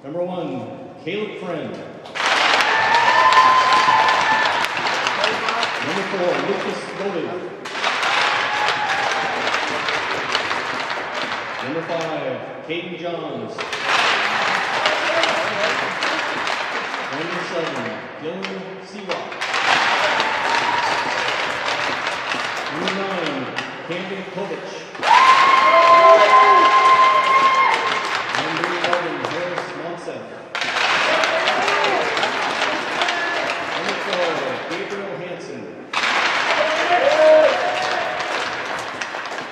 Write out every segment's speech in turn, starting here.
Number 1, Caleb Friend. Number 4, Lucas Golding. Number 5, Caden Johns. Number 7, Dylan Searock. Number 9, Camden Kovich. Number 11, Harris Monsef. Number 12, Gabriel Hansen.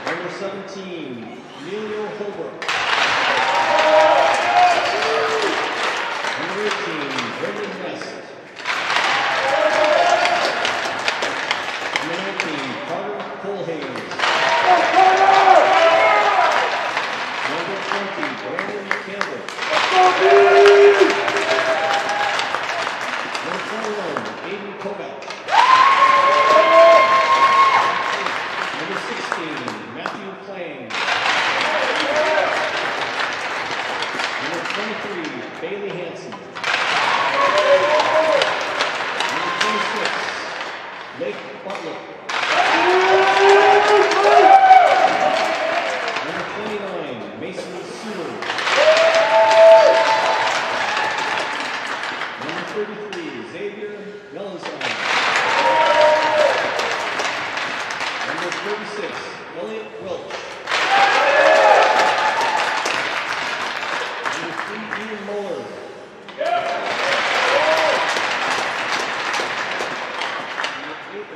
Number 17, Emilio Holbrook. Number 18, Brendan West. Number 19, Carter Colhayes. Number 20, Brandon Campbell. Number 21, Aiden Kovac. Number 16, Matthew Klang. Number 23, Bailey Hanson. Number 26, Lake Bartlett. Number 29, Mason Sewell. Number 33, Xavier Melanson. Number 36, Elliot Welch. Number 3, Ian Muller.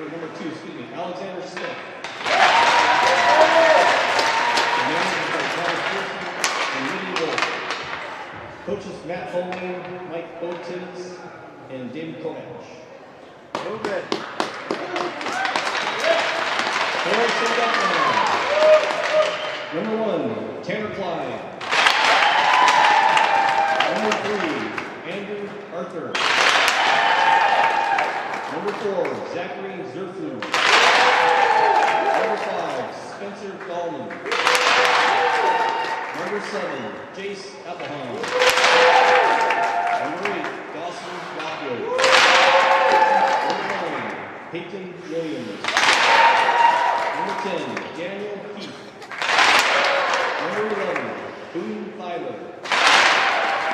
Number 2, excuse me, Alexander Smith. And Lydia Wolf. Coaches Matt Bowling, Mike Botins, and David Kovach. Move it. Number 1, Tanner Clyde. Number 3, Andrew Arthur. Number 4, Zachary Zerfu. Number 5, Spencer Dahlman. Number 7, Jace Appleholm. Number 8, Dawson Lockwood. Number 9, Peyton Williams. Number 10, Daniel Heath. Number 11, Boone Tyler.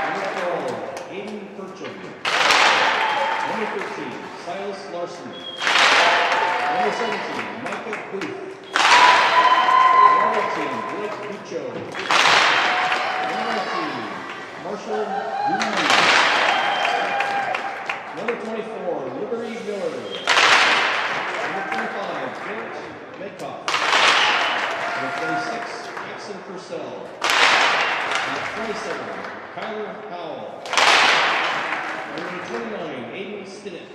Number 12, Aiden Purcham. Number 13, Silas Larson. Number 17, Micah Booth. Number 18, Blake Bucho. Number 19, Marshall Boone. Number 24, Liberty Miller. Number 25, Garrett Metcalf. Number 26, Jackson Purcell. Number 27, Kyler Powell. Number 29, Aiden Stinnett.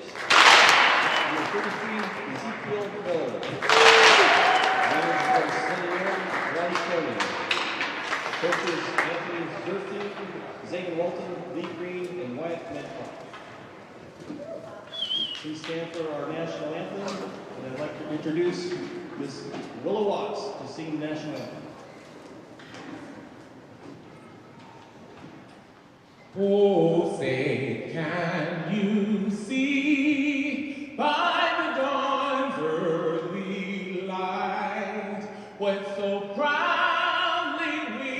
Number 33, Ezekiel Miller. Number 21, Ron Stoney. Coaches Anthony Durfee, Zane Walton, Lee Green, and Wyatt Metcalf. Please stand for our national anthem, and I'd like to introduce Ms. Willow Watts to sing the national anthem. Oh, say, can you see by the dawn's early light what so proudly we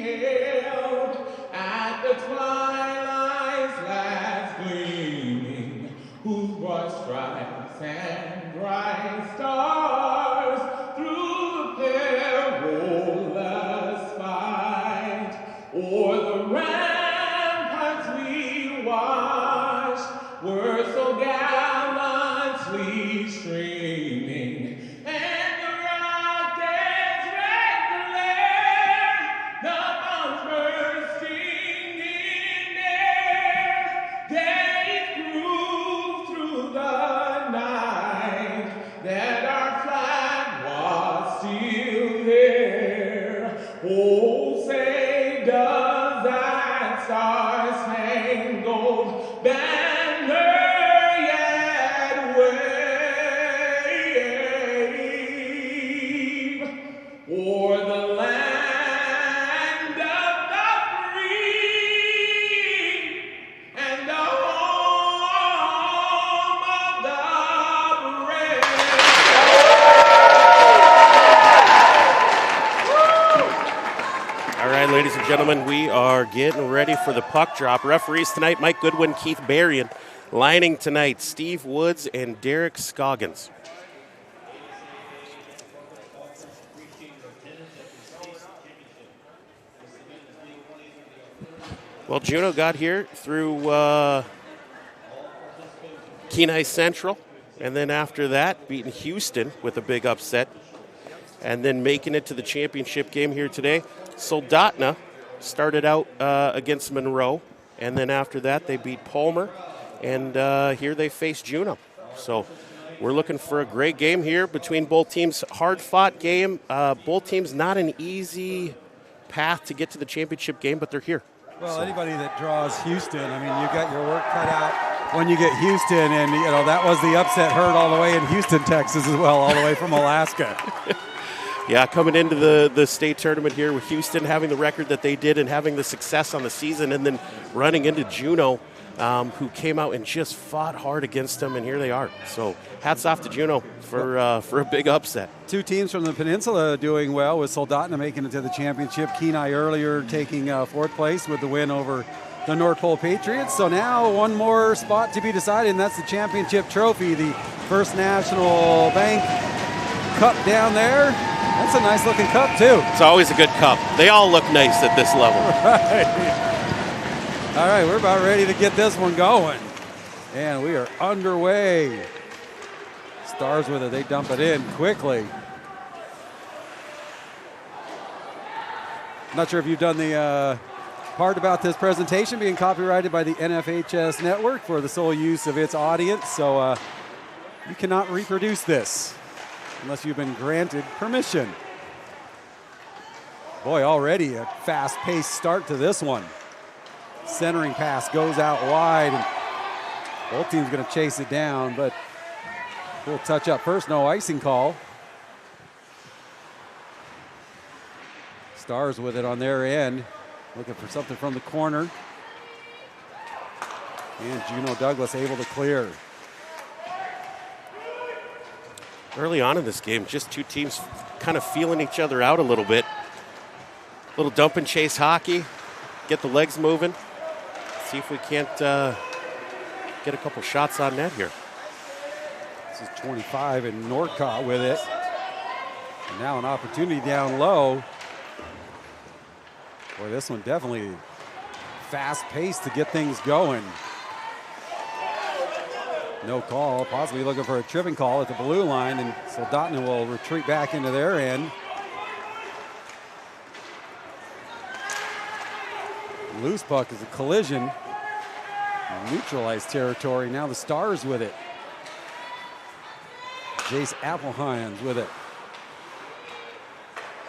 hailed at the twilight's last gleaming, whose broad stripes and bright stars through the perilous fight o'er the were so gallantly streaming, and the rocket's red glare, the bombs bursting in air, they proved through the night that our flag was still there. Oh, say does that star-spangled banner yet wave o'er the land of the free ladies and gentlemen, we are getting ready for the puck drop. Referees tonight, Mike Goodwin, Keith Berrien. Lining tonight, Steve Woods and Derek Scoggins. Well, Juneau got here through Kenai Central, and then after that, beating Houston with a big upset, and then making it to the championship game here today. Soldotna started out against Monroe, and then after that, they beat Palmer, and here they face Juneau. So we're looking for a great game here between both teams. Hard-fought game. Both teams not an easy path to get to the championship game, but they're here. Well, anybody that draws Houston, I mean, you got your work cut out when you get Houston, and you know that was the upset heard all the way in Houston, Texas as well, all the way from Alaska. Yeah, coming into the state tournament here with Houston, having the record that they did and having the success on the season, and then running into Juneau, who came out and just fought hard against them, and here they are. So hats off to Juneau for a big upset. Two teams from the peninsula doing well, with Soldotna making it to the championship. Kenai earlier taking fourth place with the win over the North Pole Patriots. So now one more spot to be decided, and that's the championship trophy, the First National Bank Cup down there. That's a nice looking cup too. It's always a good cup. They all look nice at this level. Right. All right, we're about ready to get this one going. And we are underway. Stars with it, they dump it in quickly. Not sure if you've done the part about this presentation being copyrighted by the NFHS network for the sole use of its audience, so you cannot reproduce this unless you've been granted permission. Boy, already a fast-paced start to this one. Centering pass goes out wide, and both teams going to chase it down, but we'll touch up first. No icing call. Stars with it on their end, looking for something from the corner. And Juneau Douglas able to clear. Early on in this game, just two teams kind of feeling each other out a little bit. Little dump and chase hockey, get the legs moving. See if we can't get a couple shots on net here. This is 25, and Norcott with it. And now an opportunity down low. Boy, this one definitely fast-paced to get things going. No call, possibly looking for a tripping call at the blue line, and Soldotna will retreat back into their end. Loose puck is a collision. Neutralized territory. Now the Stars with it. Jace Applehans with it.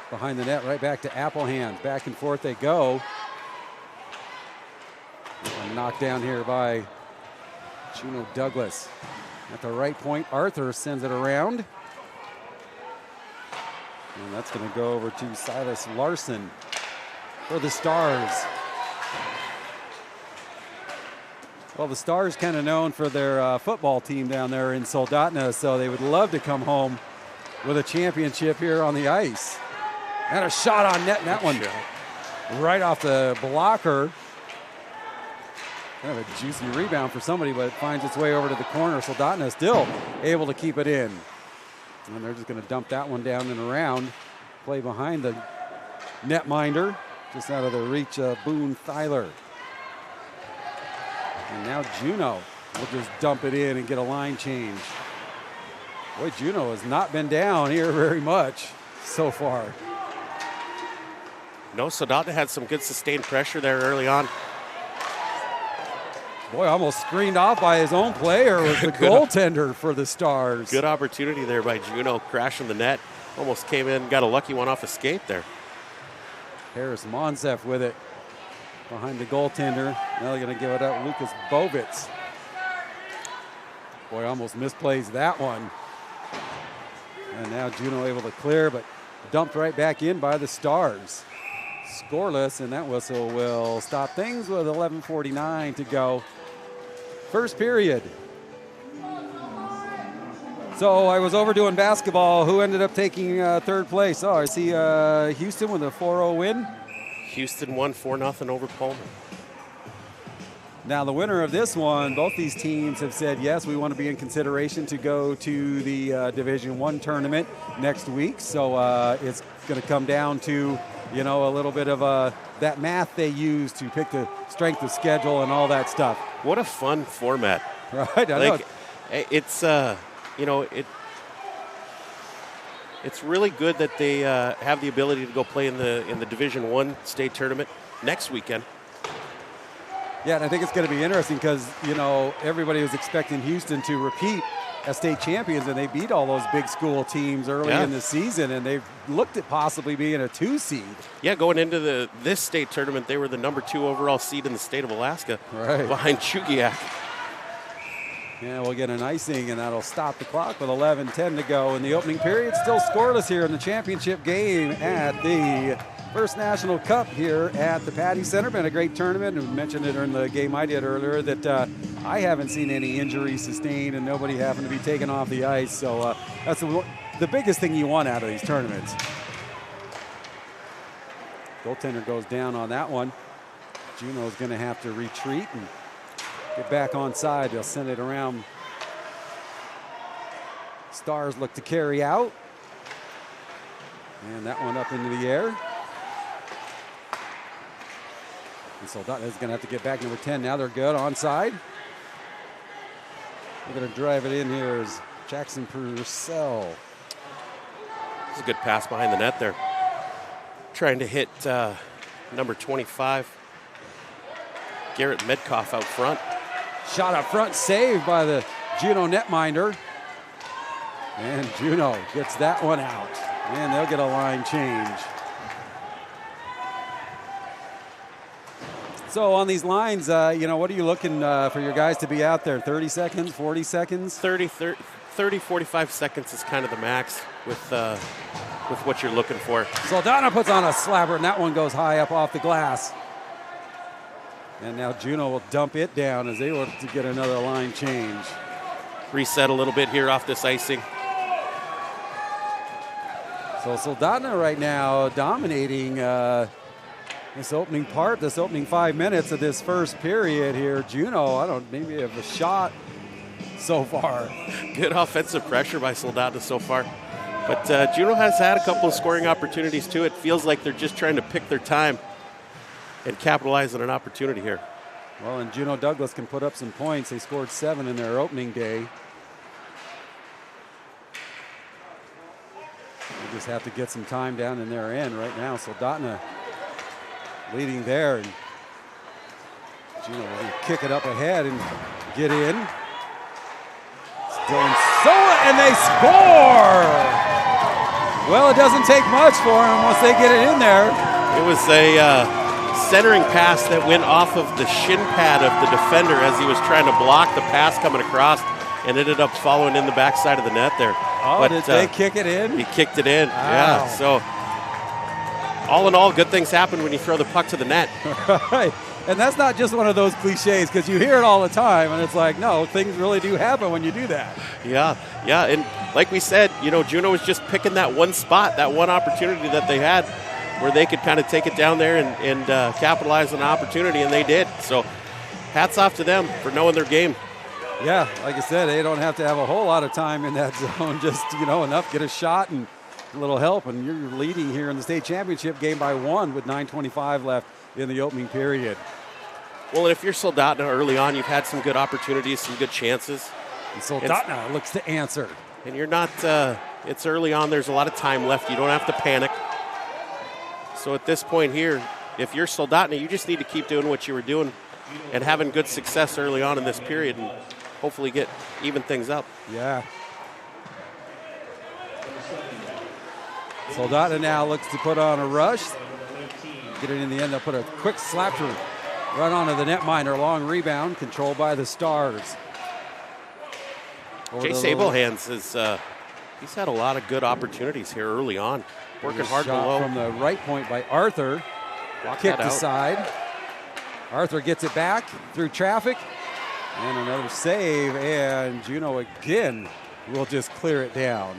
Behind the net, right back to Applehans. Back and forth they go. A knockdown here by Juneau Douglas. At the right point, Arthur sends it around. And that's going to go over to Silas Larson for the Stars. Well, the Stars kind of known for their football team down there in Soldotna, so they would love to come home with a championship here on the ice. And a shot on net, and that one right off the blocker. Kind of a juicy rebound for somebody, but it finds its way over to the corner. Soldotna still able to keep it in. And they're just going to dump that one down and around. Play behind the netminder, just out of the reach of Boone Thyler. And now Juneau will just dump it in and get a line change. Boy, Juneau has not been down here very much so far. No, Soldotna had some good sustained pressure there early on. Boy, almost screened off by his own player was the goaltender for the Stars. Good opportunity there by Juneau, crashing the net. Almost came in, got a lucky one off a skate there. Harris Monsef with it behind the goaltender. Now they're going to give it up, Lucas Bovitz. Boy, almost misplays that one. And now Juneau able to clear, but dumped right back in by the Stars. Scoreless, and that whistle will stop things with 11:49 to go. First period. So I was over doing basketball. Who ended up taking third place? Oh, I see Houston with a 4-0 win. Houston won 4-0 over Pullman. Now, the winner of this one, both these teams have said, yes, we want to be in consideration to go to the Division I tournament next week. So it's going to come down to, you know, a little bit of that math they use to pick the strength of schedule and all that stuff. What a fun format. Right, I know. It's, you know, it's really good that they have the ability to go play in the Division I state tournament next weekend. Yeah, and I think it's going to be interesting because, you know, everybody was expecting Houston to repeat as state champions, and they beat all those big school teams early in the season, and they've looked at possibly being a 2 seed. Yeah, going into this state tournament, they were the number 2 overall seed in the state of Alaska, behind Chugiak. Yeah, we'll get an icing, and that'll stop the clock with 11:10 to go in the opening period. Still scoreless here in the championship game at the First National Cup here at the Patty Center. Been a great tournament. We mentioned it during the game I did earlier that I haven't seen any injuries sustained and nobody having to be taken off the ice. So that's the biggest thing you want out of these tournaments. Goaltender goes down on that one. Juneau's going to have to retreat and get back on side. They'll send it around. Stars look to carry out. And that one up into the air. And Soldotna is going to have to get back number 10. Now they're good onside. They're going to drive it in here as Jackson Purcell. It's a good pass behind the net there. Trying to hit number 25, Garrett Medkoff out front. Shot up front, saved by the Juneau netminder. And Juneau gets that one out. And they'll get a line change. So on these lines, you know, what are you looking for your guys to be out there? 30 seconds, 40 seconds? 30, 45 seconds is kind of the max with what you're looking for. Soldotna puts on a slapper, and that one goes high up off the glass. And now Juneau will dump it down as they look to get another line change. Reset a little bit here off this icing. So Soldotna right now dominating this opening 5 minutes of this first period here. Juneau, maybe have a shot so far. Good offensive pressure by Soldotna so far. But Juneau has had a couple of scoring opportunities too. It feels like they're just trying to pick their time and capitalize on an opportunity here. Well, and Juneau Douglas can put up some points. They scored 7 in their opening day. They just have to get some time down in their end right now. Soldotna leading there, and Juneau will kick it up ahead and get in. Still in SoHi, and they score! Well, it doesn't take much for them once they get it in there. It was a centering pass that went off of the shin pad of the defender as he was trying to block the pass coming across, and ended up following in the backside of the net there. Oh, but did they kick it in? He kicked it in, wow. Yeah. So all in all, good things happen when you throw the puck to the net. Right. And that's not just one of those cliches, because you hear it all the time, and it's like, no, things really do happen when you do that. Yeah, and like we said, you know, Juneau was just picking that one spot, that one opportunity that they had where they could kind of take it down there and capitalize on an opportunity, and they did. So hats off to them for knowing their game. Yeah, like I said, they don't have to have a whole lot of time in that zone, just, you know, enough, get a shot and a little help, and you're leading here in the state championship game by 1 with 9:25 left in the opening period. Well, and if you're Soldotna early on, you've had some good opportunities, some good chances. And Soldotna looks to answer. And you're not, it's early on, there's a lot of time left. You don't have to panic. So at this point here, if you're Soldotna, you just need to keep doing what you were doing and having good success early on in this period and hopefully even things up. Yeah. Soldotna now looks to put on a rush. Get it in the end. They'll put a quick slap through. Run onto the netminder. Long rebound controlled by the Stars. Jay Sablehands he's had a lot of good opportunities here early on. Working hard below. From the right point by Arthur. Kicked aside. Arthur gets it back through traffic. And another save. And Juneau again will just clear it down.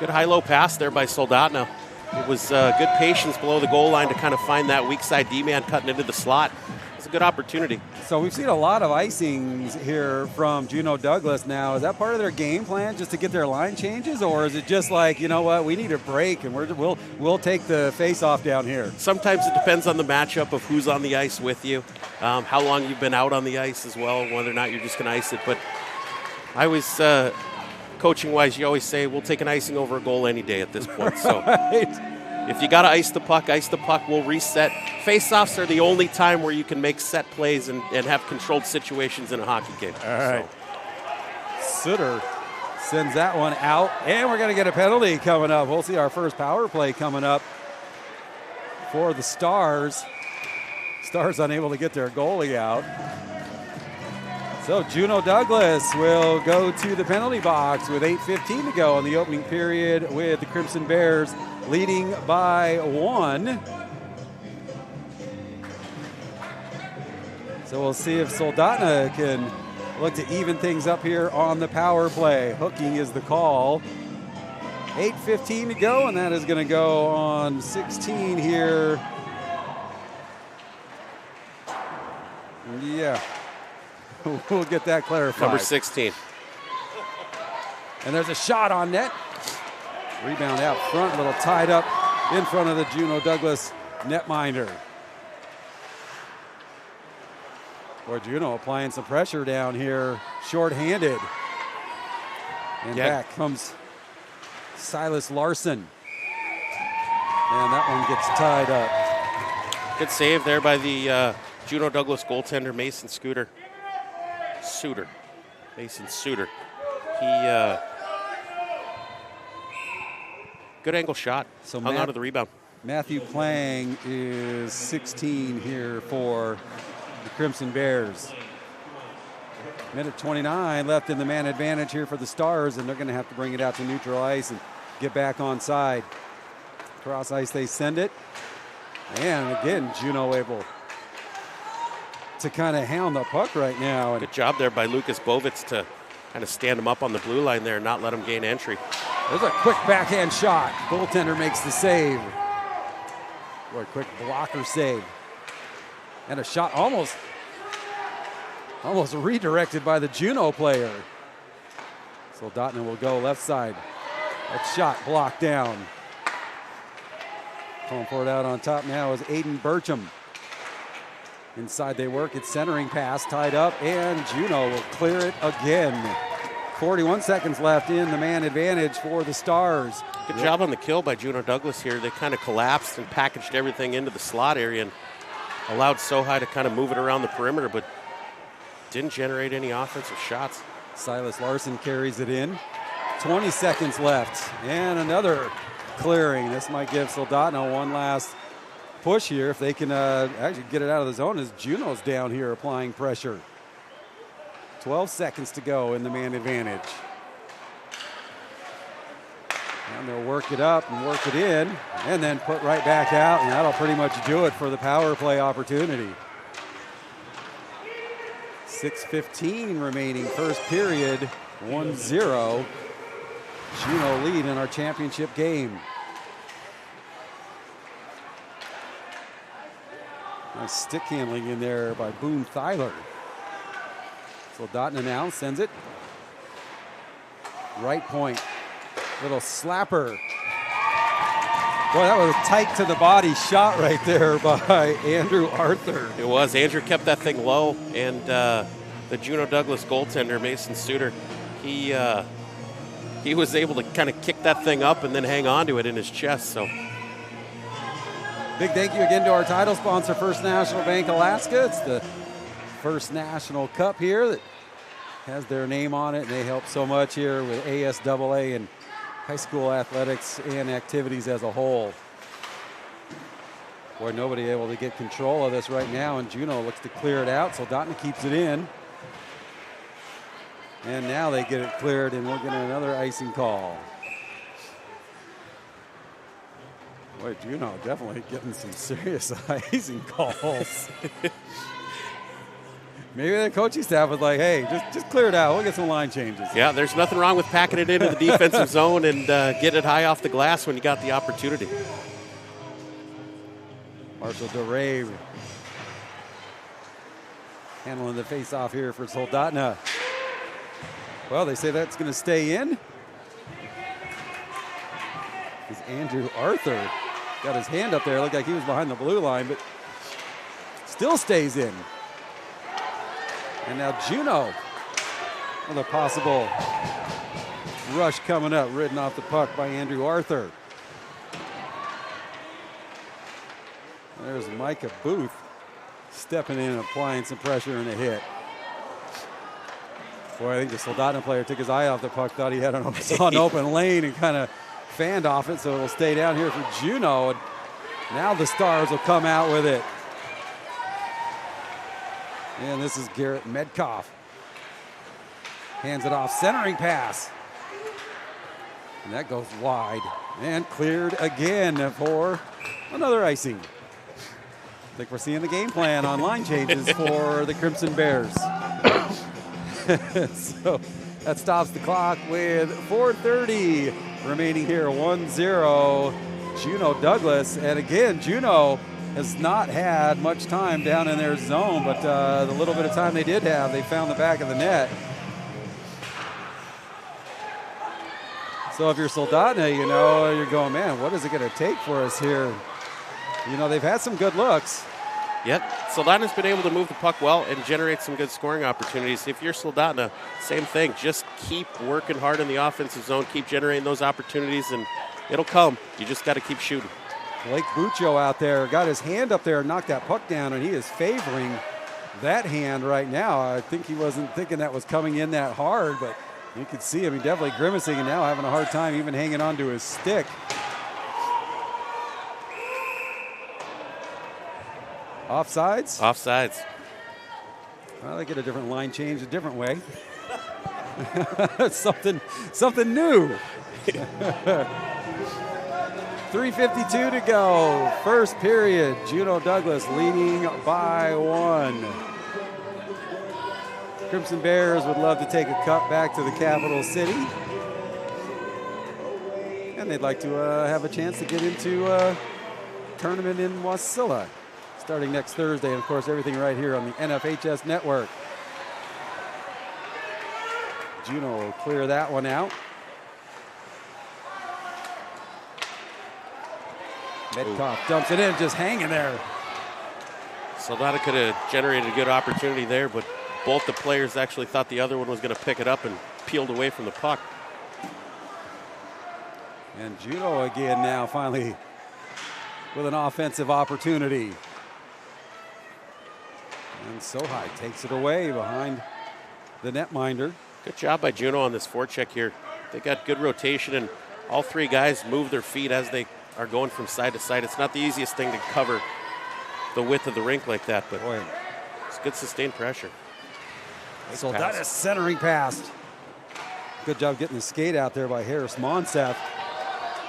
Good high-low pass there by Soldotna. It was good patience below the goal line to kind of find that weak side D-man cutting into the slot. It's a good opportunity. So we've seen a lot of icings here from Juneau Douglas now. Is that part of their game plan, just to get their line changes, or is it just like, you know what, we need a break and we'll take the face-off down here? Sometimes it depends on the matchup of who's on the ice with you, how long you've been out on the ice as well, whether or not you're just going to ice it. But I always, coaching-wise, you always say we'll take an icing over a goal any day at this point. So if you got to ice the puck, we'll reset. Face-offs are the only time where you can make set plays and have controlled situations in a hockey game. All right. Sutter sends that one out, and we're going to get a penalty coming up. We'll see our first power play coming up for the Stars. Stars unable to get their goalie out. So Juneau Douglas will go to the penalty box with 8:15 to go in the opening period, with the Crimson Bears leading by 1. So we'll see if Soldotna can look to even things up here on the power play. Hooking is the call. 8:15 to go, and that is going to go on 16 here. Yeah. We'll get that clarified. Number 16. And there's a shot on net. Rebound out front, a little tied up in front of the Juneau Douglas netminder. Boy, Juneau applying some pressure down here, shorthanded. And back comes Silas Larson. And that one gets tied up. Good save there by the Juneau Douglas goaltender, Mason Suter. Mason Suter. He good angle shot. So hung on to the rebound. Matthew Klang is 16 here for the Crimson Bears. Minute 29 left in the man advantage here for the Stars, and they're going to have to bring it out to neutral ice and get back on side. Cross ice they send it. And again, Juneau able to kind of hound the puck right now. Good job there by Lucas Bovitz to kind of stand him up on the blue line there and not let him gain entry. There's a quick backhand shot. Goaltender makes the save. Boy, quick blocker save. And a shot almost redirected by the Juneau player. Soldotna will go left side. That shot blocked down. Calling for it out on top now is Aiden Burcham. Inside they work, it's centering pass, tied up, and Juneau will clear it again. 41 seconds left in the man advantage for the Stars. Good job on the kill by Juneau Douglas here. They kind of collapsed and packaged everything into the slot area and allowed SoHi to kind of move it around the perimeter, but didn't generate any offensive shots. Silas Larson carries it in. 20 seconds left, and another clearing. This might give Soldotna one last push here if they can actually get it out of the zone, as Juneau's down here applying pressure. 12 seconds to go in the man advantage. And they'll work it up and work it in and then put right back out, and that'll pretty much do it for the power play opportunity. 6:15 remaining first period, 1-0. Juneau lead in our championship game. Nice stick handling in there by Boone Thyler. Soldotna now sends it. Right point. Little slapper. Boy, that was a tight to the body shot right there by Andrew Arthur. It was. Andrew kept that thing low, and the Juneau Douglas goaltender, Mason Suter, he was able to kind of kick that thing up and then hang on to it in his chest. So big thank you again to our title sponsor, First National Bank Alaska. It's the First National Cup here that has their name on it, and they help so much here with ASAA and high school athletics and activities as a whole. Boy, nobody able to get control of this right now, and Juneau looks to clear it out. Soldotna keeps it in. And now they get it cleared, and we'll get another icing call. Boy, Juneau definitely getting some serious icing calls. Maybe the coaching staff was like, hey, just clear it out. We'll get some line changes. Yeah, there's nothing wrong with packing it into the defensive zone and getting it high off the glass when you got the opportunity. Marshall DeRay handling the face-off here for Soldotna. Well, they say that's going to stay in. Is Andrew Arthur got his hand up there. Looked like he was behind the blue line, but still stays in. And now Juneau with a possible rush coming up, ridden off the puck by Andrew Arthur. There's Micah Booth stepping in and applying some pressure and a hit. Boy, I think the Soldotna player took his eye off the puck, thought he had an open lane and kind of fanned off it, so it'll stay down here for Juneau. And now the Stars will come out with it. And this is Garrett Medkoff. Hands it off, centering pass. And that goes wide and cleared again for another icing. I think we're seeing the game plan on line changes for the Crimson Bears. So that stops the clock with 4:30 remaining here, 1-0 Juneau Douglas. And again, Juneau has not had much time down in their zone, but the little bit of time they did have, they found the back of the net. So if you're Soldotna, you know, you're going, man, what is it going to take for us here? You know, they've had some good looks. Yep, Soldotna's been able to move the puck well and generate some good scoring opportunities. If you're Soldotna, same thing. Just keep working hard in the offensive zone, keep generating those opportunities, and it'll come. You just got to keep shooting. Blake Buccio out there got his hand up there and knocked that puck down, and he is favoring that hand right now. I think he wasn't thinking that was coming in that hard, but you could see him. He definitely grimacing and now having a hard time even hanging on to his stick. Offsides? Offsides. Well, they get a different line change a different way. something new. 3:52 to go. First period. Juneau Douglas leading by 1. Crimson Bears would love to take a cup back to the capital city. And they'd like to have a chance to get into a tournament in Wasilla starting next Thursday. And, of course, everything right here on the NFHS network. Juneau will clear that one out. Medkoff dumps it in, just hanging there. Soldotna could have generated a good opportunity there, but both the players actually thought the other one was going to pick it up and peeled away from the puck. And Juneau again now finally with an offensive opportunity. And SoHi takes it away behind the netminder. Good job by Juneau on this forecheck here. They got good rotation, and all three guys move their feet as they are going from side to side. It's not the easiest thing to cover the width of the rink like that, but boy, it's good sustained pressure. Soldotna centering pass. Good job getting the skate out there by Harris Monsef.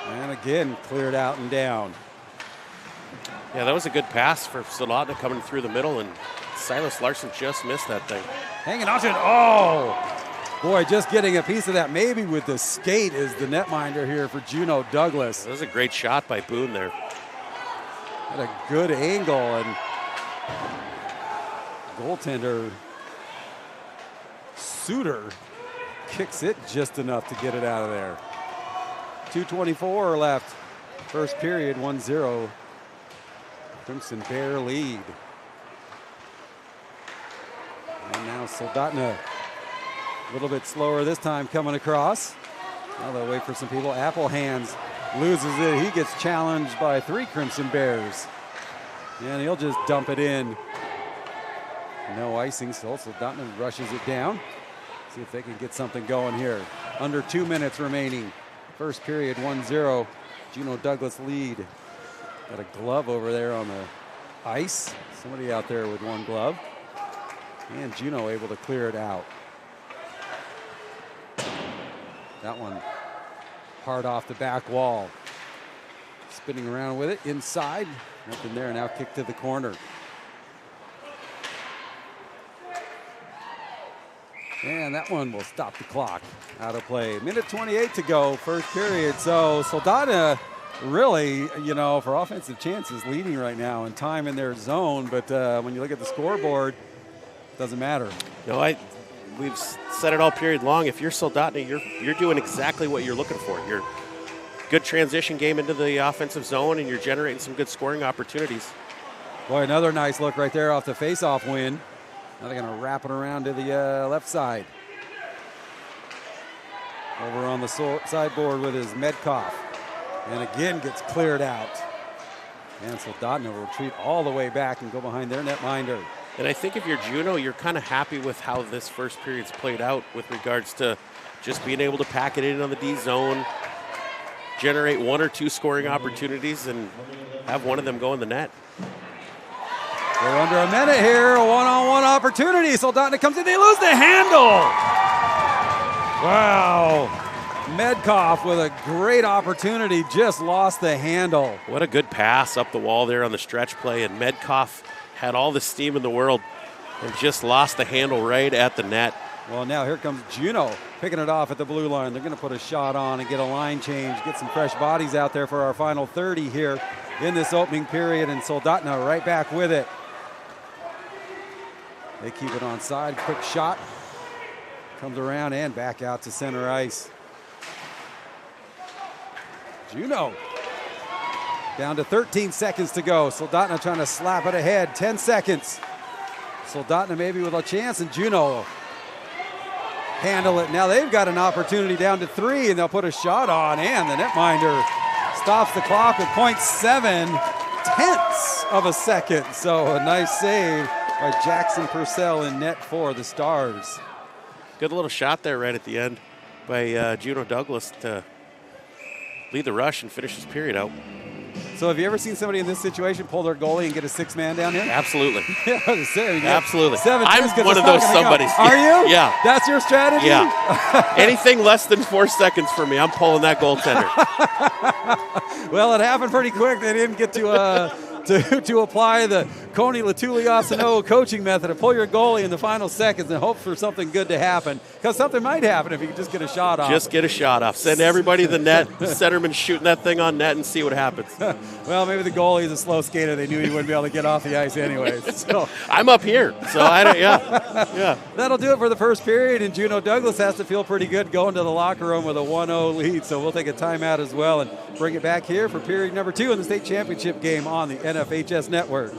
And again, cleared out and down. Yeah, that was a good pass for Soldotna coming through the middle, and Silas Larson just missed that thing. Hanging on to it. Oh! Boy, just getting a piece of that. Maybe with the skate is the netminder here for Juneau Douglas. That was a great shot by Boone there. Had a good angle, and goaltender Suter kicks it just enough to get it out of there. 2:24 left. First period, 1-0. Crimson Bear lead. And now Soldotna a little bit slower this time coming across. Now they'll wait for some people. Applehands loses it. He gets challenged by 3 Crimson Bears. And he'll just dump it in. No icing, so Soldotna rushes it down. See if they can get something going here. Under 2 minutes remaining. First period, 1-0. Juneau Douglas lead. Got a glove over there on the ice. Somebody out there with one glove. And Juneau able to clear it out. That one hard off the back wall. Spinning around with it inside. Nothing there, now kick to the corner. And that one will stop the clock. Out of play. Minute 28 to go, first period. So Soldotna really, you know, for offensive chances, leading right now in time in their zone. But when you look at the scoreboard, it doesn't matter. No, we've said it all period long. If you're Soldotna, you're doing exactly what you're looking for. You're good transition game into the offensive zone, and you're generating some good scoring opportunities. Boy, another nice look right there off the face-off win. Now they're going to wrap it around to the left side. Over on the sideboard with his Medkoff. And again gets cleared out. And Soldotna will retreat all the way back and go behind their netminder. And I think if you're Juneau, you're kind of happy with how this first period's played out with regards to just being able to pack it in on the D zone, generate one or two scoring opportunities, and have one of them go in the net. We're under a minute here, a one-on-one opportunity. Soldotna comes in, they lose the handle. Wow. Medkoff with a great opportunity, just lost the handle. What a good pass up the wall there on the stretch play, and Medkoff had all the steam in the world and just lost the handle right at the net. Well, now here comes Juneau picking it off at the blue line. They're going to put a shot on and get a line change, get some fresh bodies out there for our final 30 here in this opening period, and Soldotna right back with it. They keep it on side, quick shot. Comes around and back out to center ice. Juneau down to 13 seconds to go. Soldotna trying to slap it ahead, 10 seconds. Soldotna maybe with a chance, and Juneau handle it. Now they've got an opportunity down to 3, and they'll put a shot on, and the netminder stops the clock with 0.7 of a second. So a nice save by Jackson Purcell in net for the Stars. Good little shot there right at the end by Juneau Douglas to lead the rush and finish this period out. So have you ever seen somebody in this situation pull their goalie and get a 6-man down here? Absolutely. Yeah, Absolutely. I'm one of those somebodies. Are you? Yeah. That's your strategy? Yeah. Anything less than 4 seconds for me, I'm pulling that goaltender. Well, it happened pretty quick. They didn't get to apply the Coney Latuliasano coaching method to pull your goalie in the final seconds and hope for something good to happen, because something might happen if you can just get a shot off. Just get a shot off. Send everybody to the net. Centerman shooting that thing on net and see what happens. Well, maybe the goalie is a slow skater. They knew he wouldn't be able to get off the ice anyways. So I'm up here, so I don't. Yeah. That'll do it for the first period, and Juneau Douglas has to feel pretty good going to the locker room with a 1-0 lead. So we'll take a timeout as well and bring it back here for period number 2 in the state championship game on the NFHS Network.